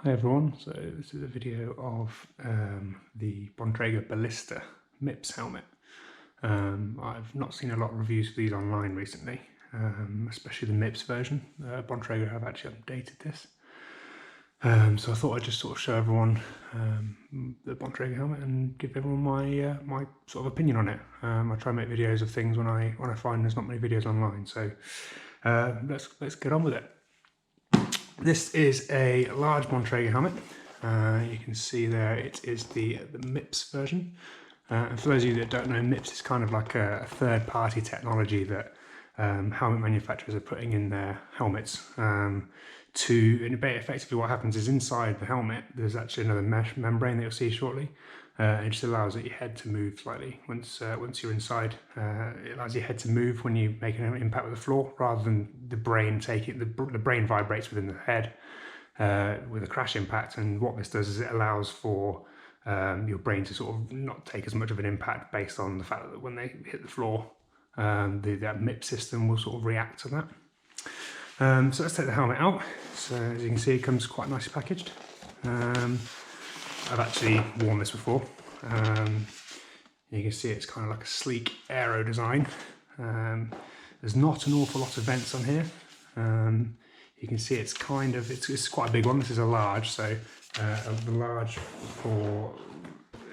Hi everyone, so this is a video of the Bontrager Ballista MIPs helmet. I've not seen a lot of reviews for these online recently, especially the MIPs version. Bontrager have actually updated this. So I thought I'd just sort of show everyone the Bontrager helmet and give everyone my my sort of opinion on it. I try and make videos of things when I find there's not many videos online, so let's get on with it. This is a large Bontrager helmet. You can see there it is the MIPs version. And for those of you that don't know, MIPs is kind of like a third-party technology that helmet manufacturers are putting in their helmets. And effectively what happens is inside the helmet there's actually another mesh membrane that you'll see shortly. It just allows your head to move slightly once you're inside. It allows your head to move when you make an impact with the floor, rather than the brain taking the brain vibrates within the head with a crash impact. And what this does is it allows for your brain to sort of not take as much of an impact based on the fact that when they hit the floor, that MIP system will sort of react to that. So let's take the helmet out. So as you can see, it comes quite nicely packaged. I've actually worn this before. You can see it's kind of like a sleek aero design. There's not an awful lot of vents on here. You can see it's kind of, it's quite a big one. This is a large, so the large, for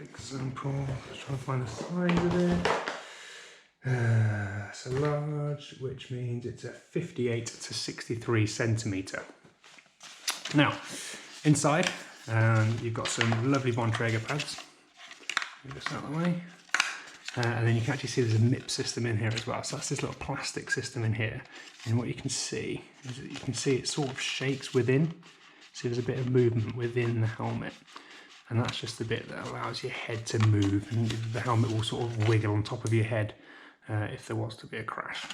example, let's try and find the size of it. It's a large, which means it's a 58 to 63 centimetre. Now, inside, you've got some lovely Bontrager pads. Move this out of the way. And then you can actually see there's a MIP system in here as well. So that's this little plastic system in here. And what you can see is that you can see it sort of shakes within. See, there's a bit of movement within the helmet. And that's just the bit that allows your head to move. And the helmet will sort of wiggle on top of your head if there was to be a crash.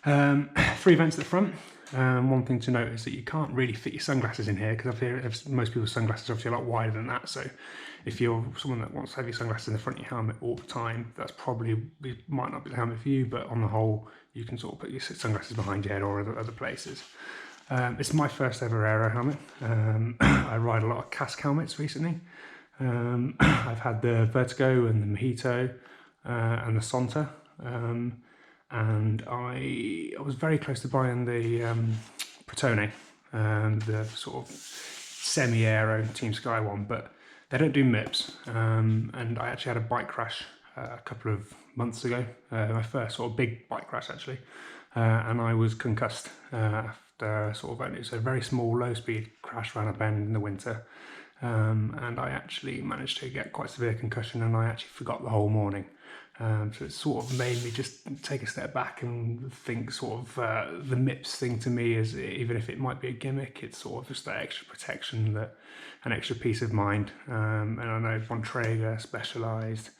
3 vents at the front. One thing to note is that you can't really fit your sunglasses in here, because most people's sunglasses are obviously a lot wider than that. So if you're someone that wants to have your sunglasses in the front of your helmet all the time, that's probably might not be the helmet for you. But on the whole, you can sort of put your sunglasses behind your head or other places. It's my first ever aero helmet. I ride a lot of casque helmets recently. I've had the Vertigo and the Mojito and the Sonta. And I was very close to buying the Protone, the sort of semi-aero Team Sky one, but they don't do MIPs. And I actually had a bike crash a couple of months ago, my first sort of big bike crash actually, and I was concussed after sort of, it's a very small low-speed crash around a bend in the winter. And I actually managed to get quite severe concussion, and I actually forgot the whole morning. So it sort of made me just take a step back and think sort of the MIPs thing to me is, even if it might be a gimmick, it's sort of just that extra protection, that an extra peace of mind. And I know Bontrager, Specialized,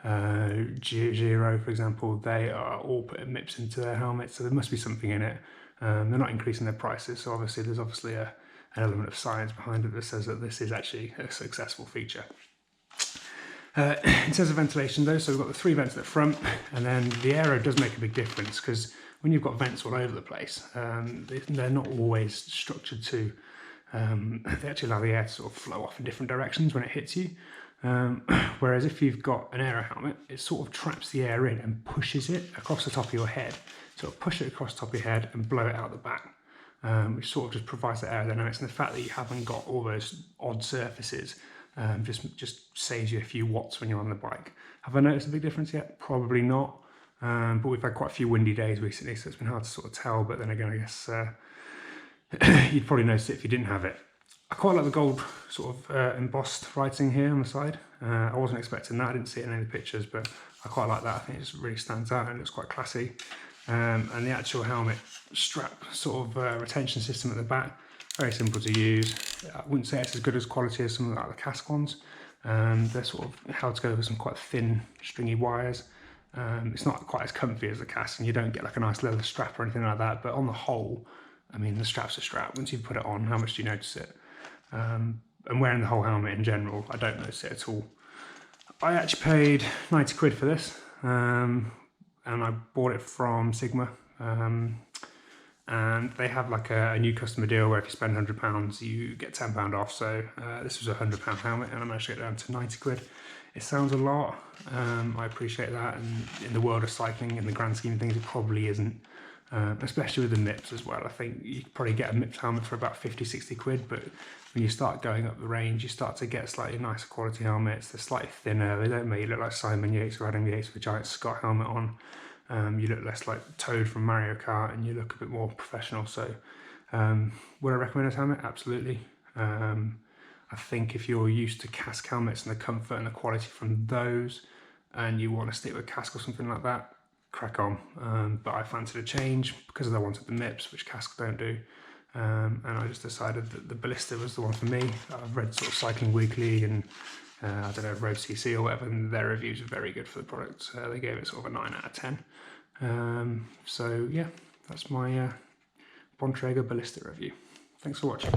Giro, for example, they are all putting MIPs into their helmets, so there must be something in it. They're not increasing their prices, so obviously there's an element of science behind it that says that this is actually a successful feature. In terms of ventilation though, so we've got the 3 vents at the front, and then the aero does make a big difference, because when you've got vents all over the place, they're not always structured to, they actually allow the air to sort of flow off in different directions when it hits you. Whereas if you've got an aero helmet, it sort of traps the air in and pushes it across the top of your head. So it'll push it across the top of your head and blow it out the back. Which sort of just provides that aerodynamics, and the fact that you haven't got all those odd surfaces just saves you a few watts when you're on the bike. Have I noticed a big difference yet? Probably not, but we've had quite a few windy days recently, so it's been hard to sort of tell. But then again, I guess you'd probably notice it if you didn't have it. I quite like the gold sort of embossed writing here on the side. I wasn't expecting that, I didn't see it in any of the pictures, but I quite like that. I think it just really stands out and looks quite classy. And the actual helmet strap sort of retention system at the back, very simple to use. I wouldn't say it's as good as quality as some of the casque ones. They're sort of held together with some quite thin stringy wires. It's not quite as comfy as the casque, and you don't get like a nice leather strap or anything like that, but on the whole, I mean, the strap's a strap. Once you put it on, how much do you notice it? And wearing the whole helmet in general, I don't notice it at all. I actually paid 90 quid for this, and I bought it from Sigma. and they have like a new customer deal where if you spend £100 you get £10 off. So this was a £100 helmet and I managed to get it down to 90 quid. It sounds a lot, I appreciate that, and in the world of cycling, in the grand scheme of things, it probably isn't, especially with the MIPs as well. I think you could probably get a MIPs helmet for about 50-60 quid, but when you start going up the range, you start to get slightly nicer quality helmets. They're slightly thinner, they don't make you look like Simon Yates or Adam Yates with a giant Scott helmet on. You look less like Toad from Mario Kart, and you look a bit more professional. So would I recommend this helmet? Absolutely. I think if you're used to cask helmets and the comfort and the quality from those, and you want to stick with cask or something like that, crack on. But I fancied a change because I wanted the MIPs, which casks don't do. And I just decided that the Ballista was the one for me. I've read sort of Cycling Weekly and I don't know, Road CC or whatever, and their reviews are very good for the product. They gave it sort of a 9 out of 10. So yeah, that's my Bontrager Ballista review. Thanks for watching.